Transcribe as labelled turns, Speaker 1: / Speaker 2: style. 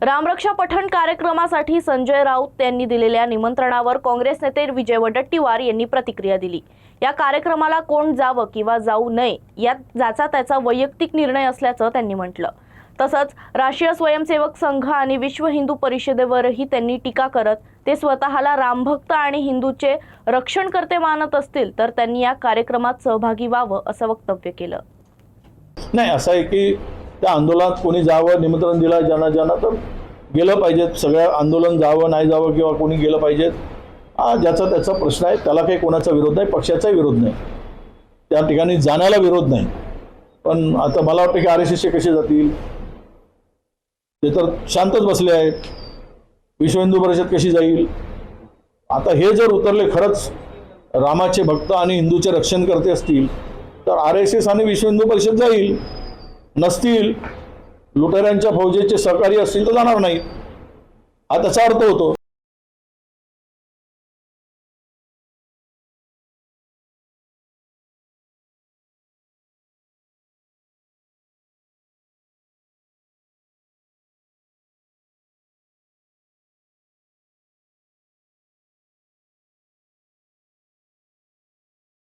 Speaker 1: रामरक्षा पठण कार्यक्रमासाठी संजय राऊत यांनी दिलेल्या निमंत्रणावर काँग्रेस नेते विजय वडेट्टीवार यांनी प्रतिक्रिया दिली। या कार्यक्रमाला कोण जावं किंवा जाऊ नये यात ज्याचा त्याचा वैयक्तिक निर्णय असल्याचं त्यांनी म्हटलं। तसंच राष्ट्रीय स्वयंसेवक संघ आणि विश्व हिंदू परिषदेवरही त्यांनी टीका करत ते स्वतःला रामभक्त आणि हिंदूचे रक्षणकर्ते मानत असतील तर त्यांनी या कार्यक्रमात सहभागी व्हावं असं वक्तव्य केलं।
Speaker 2: नाही, असं आहे की त्या आंदोलनात कोणी जावं, निमंत्रण दिलं ज्यांना तर गेलं पाहिजे। सगळं आंदोलन जावं नाही जावं किंवा कोणी गेलं पाहिजे हा ज्याचा त्याचा प्रश्न आहे। त्याला काही कोणाचा विरोध नाही, पक्षाचाही विरोध नाही, त्या ठिकाणी जाण्याला विरोध नाही। पण आता मला वाटतं की RSS कसे जातील ते तर शांतच बसले आहेत। विश्व हिंदू परिषद कशी जाईल? आता हे जर उतरले खरंच रामाचे भक्त आणि हिंदूचे रक्षण करते असतील तर RSS आणि विश्व हिंदू परिषद जाईल, नसतील लुटेऱ्यांच्या फौजेचे सहकारी असतील तर जाणार नाही। हा त्याचा अर्थ होतो।